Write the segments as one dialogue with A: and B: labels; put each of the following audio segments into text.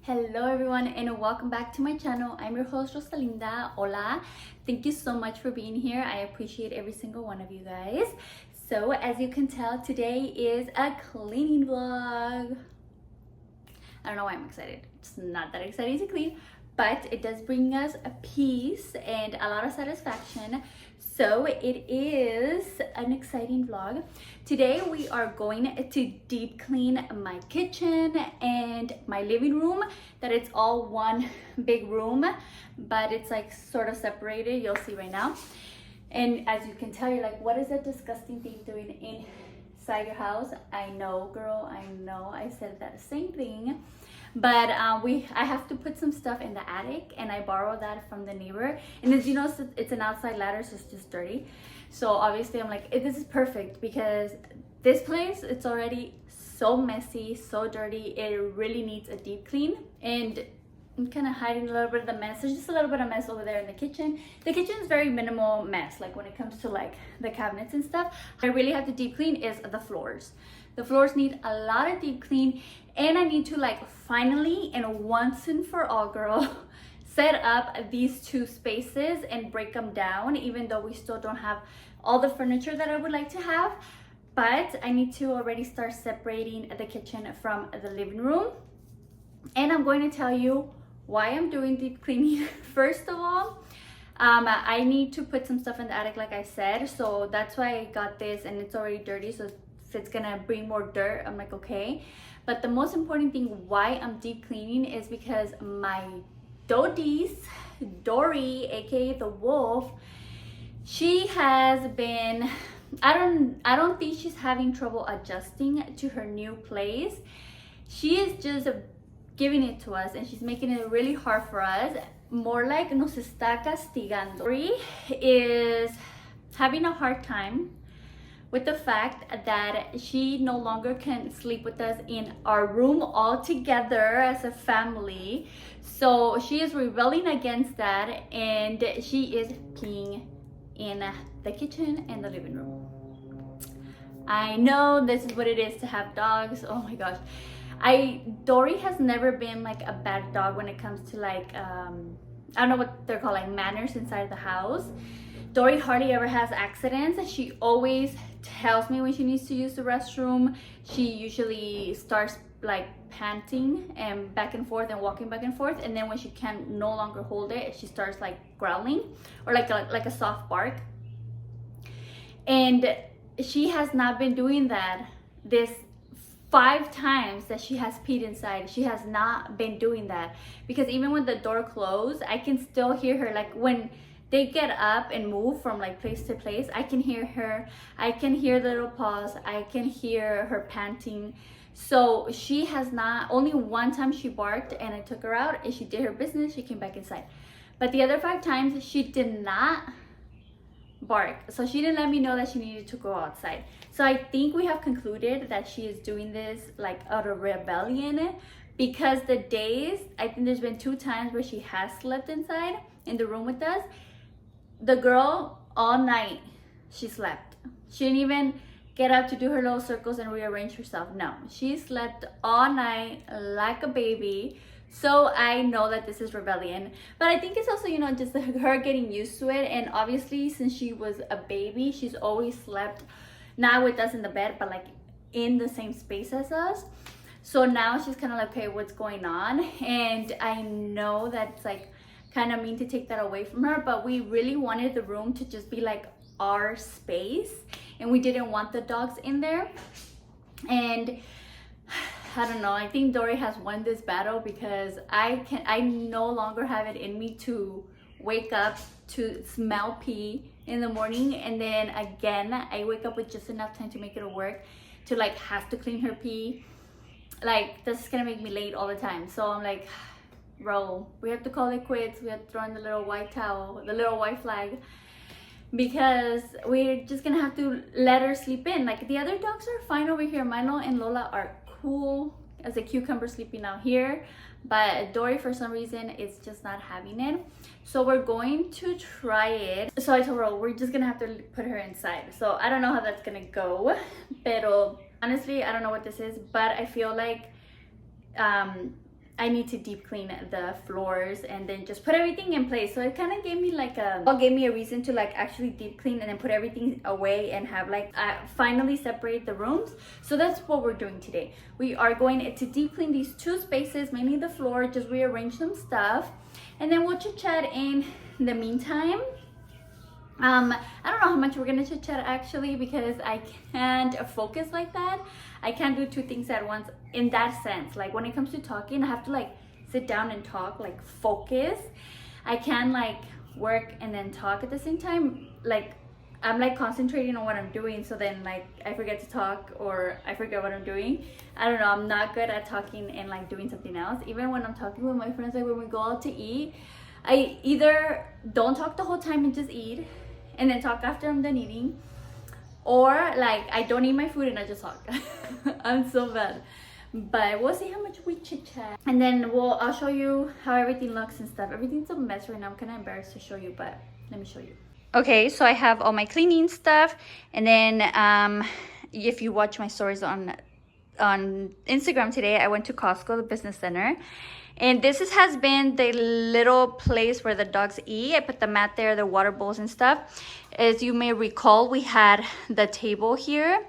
A: Hello everyone and welcome back to my channel. I'm your host Rosalinda. Hola. Thank you so much for being here. I appreciate every single one of you guys. So as you can tell, today is a cleaning vlog. I don't know why I'm excited. It's not that exciting to clean, but it does bring us a peace and a lot of satisfaction. So it is an exciting vlog. Today we are going to deep clean my kitchen and my living room. That it's all one big room, but it's like sort of separated. You'll see right now. And as you can tell, you're like, what is that disgusting thing doing inside your house? I know, girl, I know. I said that same thing. But I have to put some stuff in the attic, and I borrowed that from the neighbor. And as you know, it's an outside ladder, so it's just dirty. So obviously I'm like, this is perfect because this place, it's already so messy, so dirty. It really needs a deep clean. And I'm kind of hiding a little bit of the mess. There's just a little bit of mess over there in the kitchen. The kitchen is very minimal mess, like when it comes to like the cabinets and stuff. I really have to deep clean is the floors. The floors need a lot of deep clean, and I need to like finally and once and for all, girl, set up these two spaces and break them down, even though we still don't have all the furniture that I would like to have. But I need to already start separating the kitchen from the living room. And I'm going to tell you why I'm doing deep cleaning. First of all, I need to put some stuff in the attic, like I said. So that's why I got this, and it's already dirty. So if it's gonna bring more dirt, I'm like, okay. But the most important thing why I'm deep cleaning is because my Dodis, Dory, aka the wolf, she has been, I don't think she's having trouble adjusting to her new place. She is just giving it to us, and she's making it really hard for us. More like nos está castigando. Dory is having a hard time with the fact that she no longer can sleep with us in our room all together as a family. So she is rebelling against that, and she is peeing in the kitchen and the living room. I know this is what it is to have dogs. Oh my gosh. Dory has never been like a bad dog when it comes to like, I don't know what they're called, like manners inside the house. Dory hardly ever has accidents. She always tells me when she needs to use the restroom. She usually starts like panting and back and forth and walking back and forth. And then when she can no longer hold it, she starts like growling or like a soft bark. And she has not been doing that this 5 times that she has peed inside. She has not been doing that, because even when the door closed, I can still hear her. Like when they get up and move from like place to place, I can hear her. I can hear the little paws. I can hear her panting. So she has not, only one time she barked and I took her out and she did her business. She came back inside. But the other 5 times she did not bark. So she didn't let me know that she needed to go outside. So I think we have concluded that she is doing this like out of rebellion, because the days, I think there's been 2 times where she has slept inside in the room with us. The girl all night, she slept. She didn't even get up to do her little circles and rearrange herself. No, she slept all night like a baby. So I know that this is rebellion, but I think it's also, you know, just her getting used to it. And obviously since she was a baby, she's always slept not with us in the bed, but like in the same space as us. So now she's kind of like, okay, what's going on? And I know that's like kind of mean to take that away from her, but we really wanted the room to just be like our space, and we didn't want the dogs in there. And I don't know, I think Dory has won this battle, because I no longer have it in me to wake up to smell pee in the morning, and then again I wake up with just enough time to make it work to like have to clean her pee. Like this is gonna make me late all the time. So I'm like, bro, we have to call it quits. We have to throw in the little white towel, the little white flag, because we're just gonna have to let her sleep in. Like the other dogs are fine over here. Milo and Lola are cool as a cucumber sleeping out here, but Dory for some reason is just not having it. So we're going to try it. So I told her, we're just gonna have to put her inside. So I don't know how that's gonna go, pero honestly I don't know what this is, but I feel like I need to deep clean the floors and then just put everything in place. So it kind of gave me like gave me a reason to like actually deep clean and then put everything away and have like finally separate the rooms. So that's what we're doing today. We are going to deep clean these 2 spaces, mainly the floor, just rearrange some stuff, and then we'll chit chat in the meantime. I don't know how much we're gonna chit chat actually, because I can't focus like that. I can't do 2 things at once in that sense. Like when it comes to talking, I have to like sit down and talk, like focus. I can't like work and then talk at the same time. Like I'm like concentrating on what I'm doing, so then like I forget to talk or I forget what I'm doing. I don't know, I'm not good at talking and like doing something else. Even when I'm talking with my friends, like when we go out to eat, I either don't talk the whole time and just eat and then talk after I'm done eating, or like I don't eat my food and I just talk. I'm so bad. But we'll see how much we chit chat, and then I'll show you how everything looks and stuff. Everything's a mess right now. I'm kind of embarrassed to show you, but let me show you. Okay, so I have all my cleaning stuff, and then if you watch my stories on Instagram today, I went to Costco, the business center. And this has been the little place where the dogs eat. I put the mat there, the water bowls and stuff. As you may recall, we had the table here,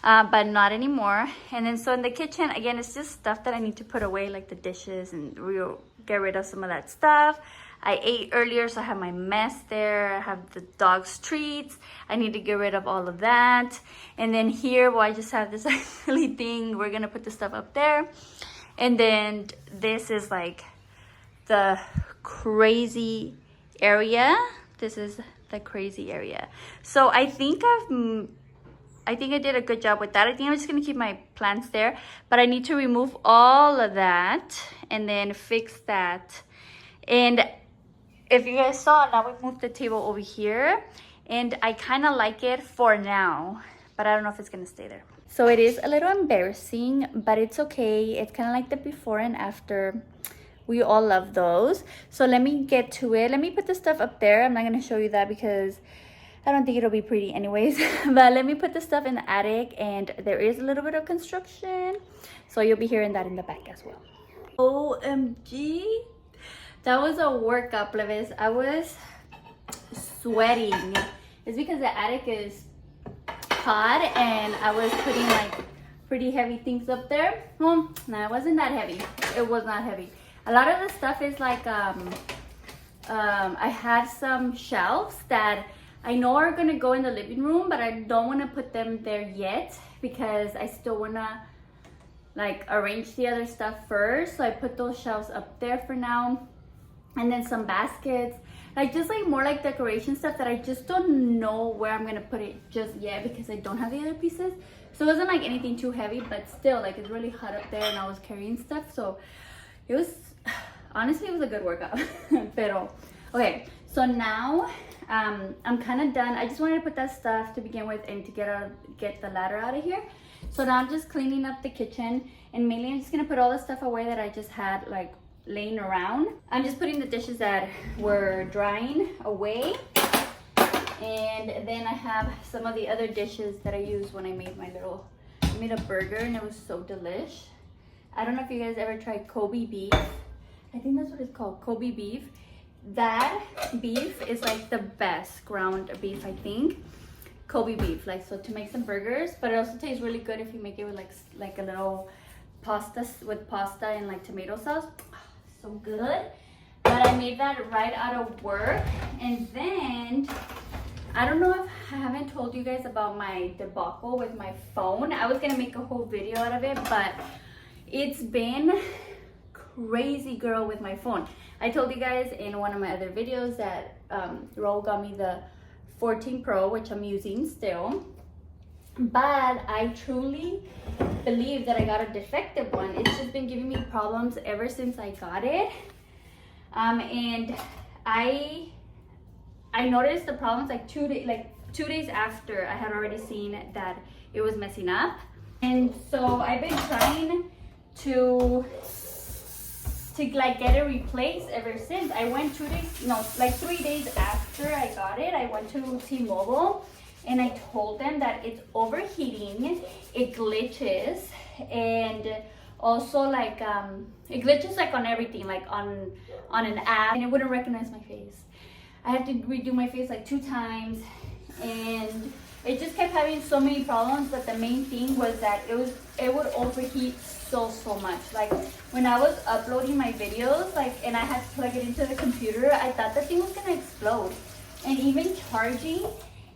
A: but not anymore. And then so in the kitchen, again, it's just stuff that I need to put away, like the dishes, and we'll get rid of some of that stuff. I ate earlier, so I have my mess there. I have the dog's treats. I need to get rid of all of that. And then here, well, I just have this ugly thing. We're gonna put the stuff up there. And then this is like the crazy area. This is the crazy area. So I think I did a good job with that. I think I'm just gonna keep my plants there, but I need to remove all of that and then fix that. And if you guys saw, now we moved the table over here, and I kind of like it for now, but I don't know if it's gonna stay there. So it is a little embarrassing, but it's okay. It's kind of like the before and after. We all love those. So let me get to it. Let me put the stuff up there. I'm not going to show you that because I don't think it'll be pretty anyways. But let me put the stuff in the attic, and there is a little bit of construction. So you'll be hearing that in the back as well. OMG. That was a workout, plebes. I was sweating. It's because the attic is hot and I was putting like pretty heavy things up there. Well, no, it wasn't that heavy. It was not heavy. A lot of the stuff is like I had some shelves that I know are gonna go in the living room, but I don't want to put them there yet because I still want to like arrange the other stuff first. So I put those shelves up there for now, and then some baskets, like just like more like decoration stuff that I just don't know where I'm gonna put it just yet because I don't have the other pieces. So it wasn't like anything too heavy, but still like it's really hot up there and I was carrying stuff. So it was, honestly, it was a good workout. Pero, okay, so now I'm kind of done. I just wanted to put that stuff to begin with and to get the ladder out of here. So now I'm just cleaning up the kitchen, and mainly I'm just gonna put all the stuff away that I just had like laying around. I'm just putting the dishes that were drying away, and then I have some of the other dishes that I used when I made I made a burger, and it was so delish. I don't know if you guys ever tried Kobe beef. I think that's what it's called, Kobe beef. That beef is like the best ground beef, I think. Kobe beef, like, so to make some burgers, but it also tastes really good if you make it with like a little pasta, with pasta and like tomato sauce. So good. But I made that right out of work. And then I don't know if I haven't told you guys about my debacle with my phone. I was gonna make a whole video out of it, but it's been crazy, girl, with my phone. I told you guys in one of my other videos that Ro got me the 14 Pro, which I'm using still, but I truly believe that I got a defective one. It's just been giving me problems ever since I got it, and I noticed the problems like 2 days after I had already seen that it was messing up. And so I've been trying to like get it replaced ever since. I went 3 days after I got it, I went to T-Mobile and I told them that it's overheating, it glitches, and Also, like it glitches like on everything, like on an app, and it wouldn't recognize my face. I had to redo my face like 2 times, and it just kept having so many problems. But the main thing was that it would overheat so much. Like when I was uploading my videos, like, and I had to plug it into the computer, I thought the thing was gonna explode. And even charging,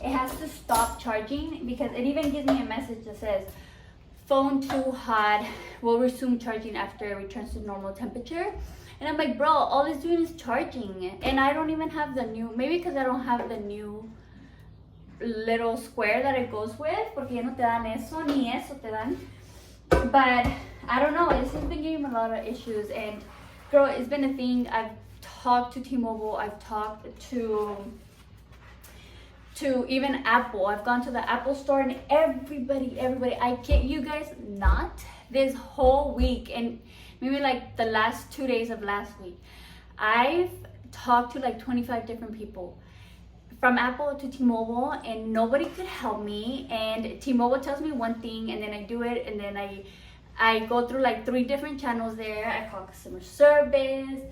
A: it has to stop charging, because it even gives me a message that says phone too hot, will resume charging after it returns to normal temperature. And I'm like, bro, all it's doing is charging, and I don't even have the new, maybe because I don't have the new little square that it goes with, porque ya no te dan eso, ni eso te dan. But I don't know, it's just been giving me a lot of issues. And girl, it's been a thing. I've talked to T-Mobile, I've talked to even Apple. I've gone to the Apple store, and everybody, I kid you guys not, this whole week, and maybe like the last 2 days of last week, I've talked to like 25 different people from Apple to T-Mobile, and nobody could help me. And T-Mobile tells me one thing, and then I do it, and then I go through like 3 different channels there. I call customer service,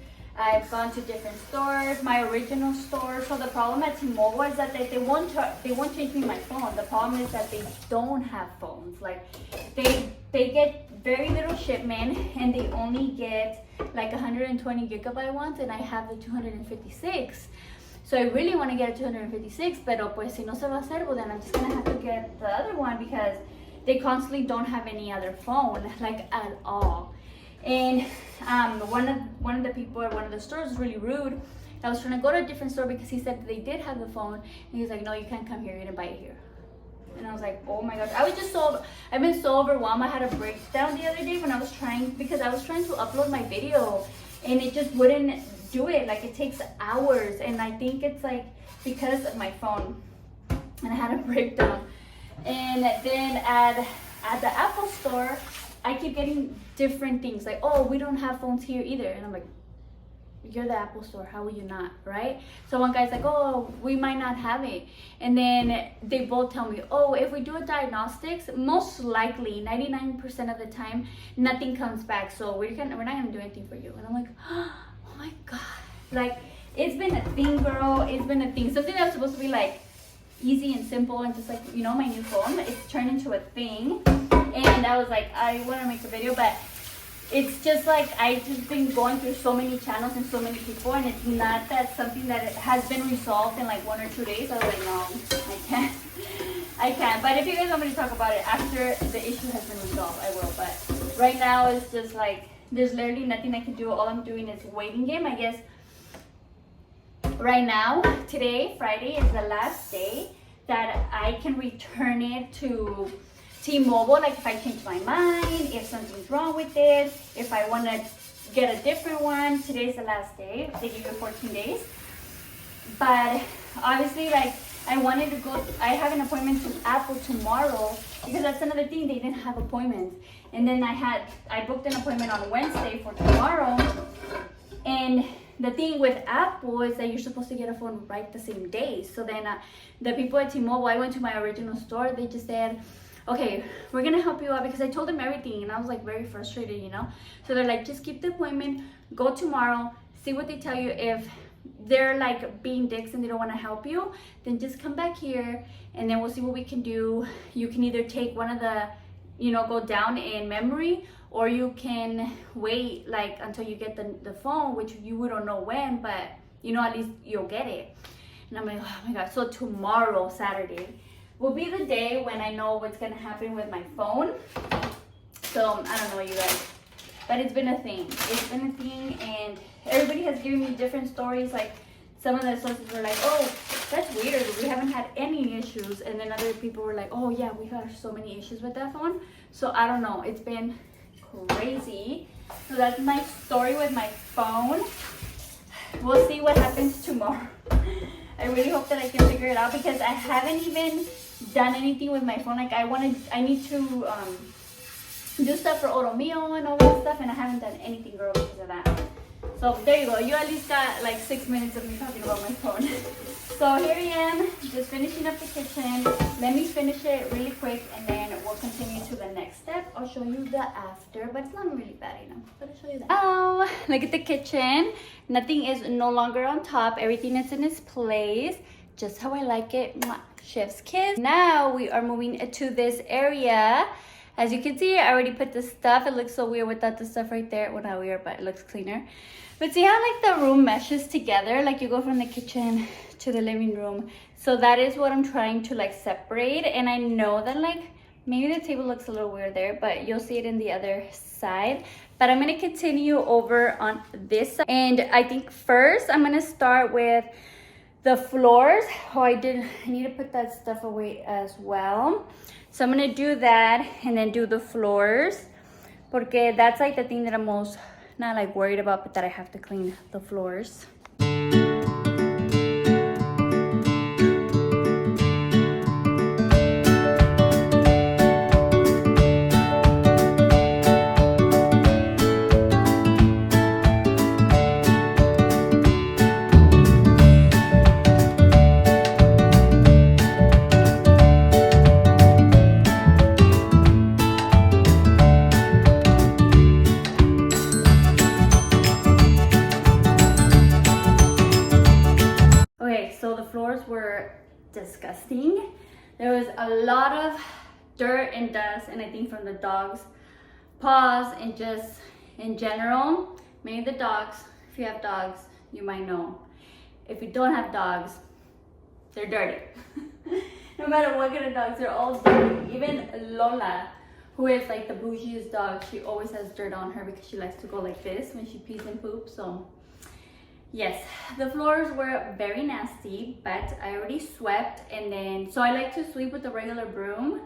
A: I've gone to different stores, my original store. So the problem at T-Mobile is that they won't change me my phone. The problem is that they don't have phones. Like they get very little shipment, and they only get like 120 gigabyte ones, and I have the 256. So I really want to get a 256, pero pues si no se va a hacer, well then I'm just gonna have to get the other one, because they constantly don't have any other phone, like at all. And one of the people at one of the stores was really rude. I was trying to go to a different store because he said they did have the phone, and he's like, no, you can't come here, you're gonna buy it here. And I was like, oh my gosh, I've been so overwhelmed. I had a breakdown the other day when I was trying to upload my video, and it just wouldn't do it. Like it takes hours, and I think it's like because of my phone, and I had a breakdown. And then at the Apple store, I keep getting different things like, oh, we don't have phones here either. And I'm like, you're the Apple store, how will you not, right? So one guy's like, oh, we might not have it. And then they both tell me, oh, if we do a diagnostics, most likely 99% of the time nothing comes back, so we're not gonna do anything for you. And I'm like, oh my god, like it's been a thing, girl. It's been a thing. Something that was supposed to be like easy and simple and just like, you know, my new phone, it's turned into a thing. And I was like, I want to make a video, but it's just like I've just been going through so many channels and so many people, and it's not that something that it has been resolved in like 1 or 2 days. I was like, no, I can't. But if you guys want me to talk about it after the issue has been resolved, I will. But right now it's just like there's literally nothing I can do. All I'm doing is waiting game, I guess. Right now, today, Friday, is the last day that I can return it to T-Mobile. Like if I change my mind, if something's wrong with it, if I want to get a different one, today's the last day. They give you 14 days. But obviously, like I wanted to go, I have an appointment to Apple tomorrow, because that's another thing, they didn't have appointments. And then I booked an appointment on Wednesday for tomorrow. And the thing with Apple is that you're supposed to get a phone right the same day. So then the people at T-Mobile, I went to my original store, they just said, okay, we're gonna help you out, because I told them everything, and I was like very frustrated, you know. So they're like, just keep the appointment, go tomorrow, see what they tell you. If they're like being dicks and they don't want to help you, then just come back here, and then we'll see what we can do. You can either take one of the, you know, go down in memory, or you can wait like until you get the phone, which you don't know when, but you know, at least you'll get it. And I'm like, oh my god. So tomorrow, Saturday, will be the day when I know what's gonna happen with my phone. So I don't know, you guys, but it's been a thing. It's been a thing, and everybody has given me different stories. Like some of the sources were like, oh, that's weird, we haven't had any issues. And then other people were like, oh yeah, we've had so many issues with that phone. So I don't know, it's been crazy. So that's my story with my phone. We'll see what happens tomorrow. I really hope that I can figure it out, because I haven't even done anything with my phone. Like I need to do stuff for Oro Mio and all that stuff, and I haven't done anything, girl, because of that. So there you go, you at least got like 6 minutes of me talking about my phone. So here I am, just finishing up the kitchen. Let me finish it really quick, and then we'll continue to the next step. I'll show you the after, but it's not really bad, you know. But I'll show you that. Oh, look at the kitchen. Nothing is no longer on top. Everything is in its place, just how I like it. Mwah. Chef's kiss. Now we are moving to this area. As you can see, I already put the stuff. It looks so weird without the stuff right there. Well, not weird, but it looks cleaner. But see how like the room meshes together? Like you go from the kitchen to the living room. So that is what I'm trying to like separate. And I know that like maybe the table looks a little weird there, but you'll see it in the other side. But I'm gonna continue over on this side. And I think first I'm gonna start with the floors. Oh, I need to put that stuff away as well. So I'm gonna do that and then do the floors, porque that's like the thing that I'm most not like worried about, but that I have to clean the floors. Were disgusting. There was a lot of dirt and dust, and I think from the dogs' paws and just in general. Many of the dogs, if you have dogs, you might know. If you don't have dogs, they're dirty. No matter what kind of dogs, they're all dirty. Even Lola, who is like the bougiest dog, she always has dirt on her because she likes to go like this when she pees and poops. So yes, the floors were very nasty, but I already swept. And then, so I like to sweep with the regular broom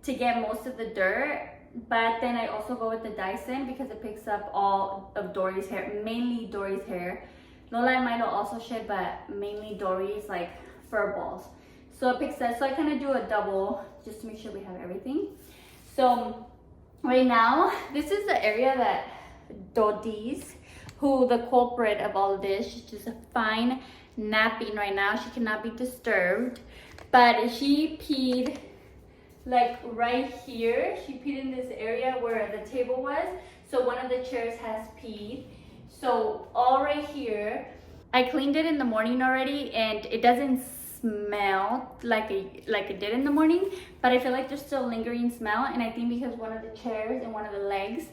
A: to get most of the dirt. But then I also go with the Dyson because it picks up all of Dory's hair, mainly Dory's hair. Lola and Milo also shed, but mainly Dory's like fur balls. So it picks up, so I kind of do a double just to make sure we have everything. So right now, this is the area that Dodi's, who the culprit of all of this, she's just a fine napping right now. She cannot be disturbed, but she peed like right here. She peed in this area where the table was. So one of the chairs has peed. So all right here, I cleaned it in the morning already, and it doesn't smell like it did in the morning, but I feel like there's still lingering smell. And I think because one of the chairs and one of the legs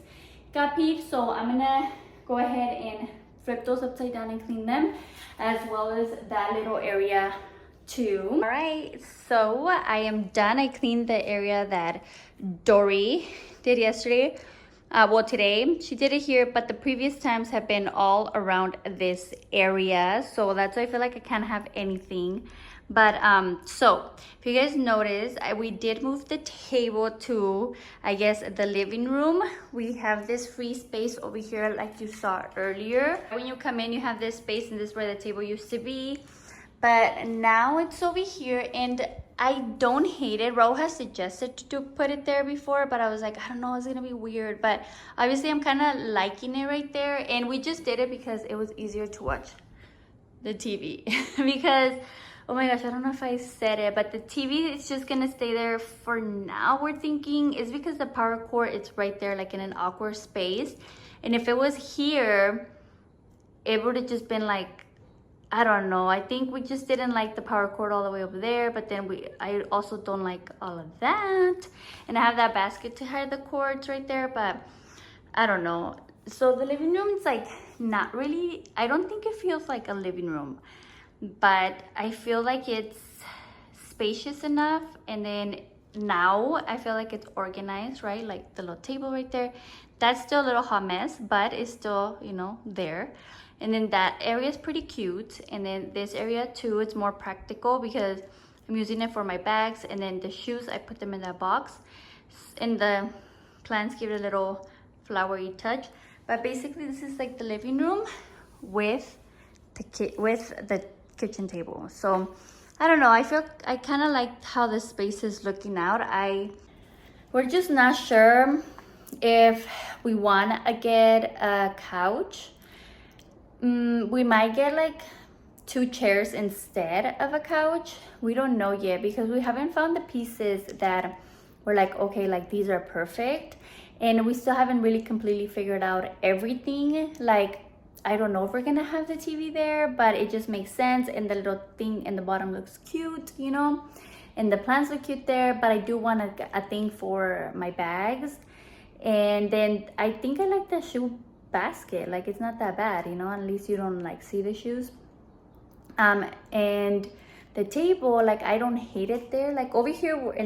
A: got peed, so I'm gonna go ahead and flip those upside down and clean them, as well as that little area too. All right, so I am done. I cleaned the area that Dory did yesterday. Well, today she did it here, but the previous times have been all around this area. So that's why I feel like I can't have anything. But so if you guys notice, we did move the table to, I guess, the living room. We have this free space over here like you saw earlier. When you come in, you have this space, and this is where the table used to be. But now it's over here, and I don't hate it. Ro has suggested to put it there before, but I was like, I don't know, it's gonna be weird. But obviously I'm kind of liking it right there, and we just did it because it was easier to watch the TV. Because oh my gosh, I don't know if I said it, but the TV is just gonna stay there for now, we're thinking. It's because the power cord, it's right there like in an awkward space. And if it was here, it would have just been like, I don't know. I think we just didn't like the power cord all the way over there, but then I also don't like all of that. And I have that basket to hide the cords right there, but I don't know. So the living room is like not really, I don't think it feels like a living room, but I feel like it's spacious enough. And then now I feel like it's organized, right? Like the little table right there, that's still a little hot mess, but it's still, you know, there. And then that area is pretty cute. And then this area too, it's more practical because I'm using it for my bags. And then the shoes, I put them in that box. And the plants give it a little flowery touch. But basically this is like the living room with the kitchen table. So I don't know, I feel I kind of like how the space is looking out. We're just not sure if we want to get a couch. We might get like 2 chairs instead of a couch. We don't know yet because we haven't found the pieces that we're like, okay, like these are perfect. and we still haven't really completely figured out everything. Like, I don't know if we're gonna have the TV there, but it just makes sense, and the little thing in the bottom looks cute, you know, and the plants look cute there. But I do want a thing for my bags. And then I think I like the shoe basket. Like, it's not that bad, you know, at least you don't like see the shoes. And the table, like, I don't hate it there. Like over here in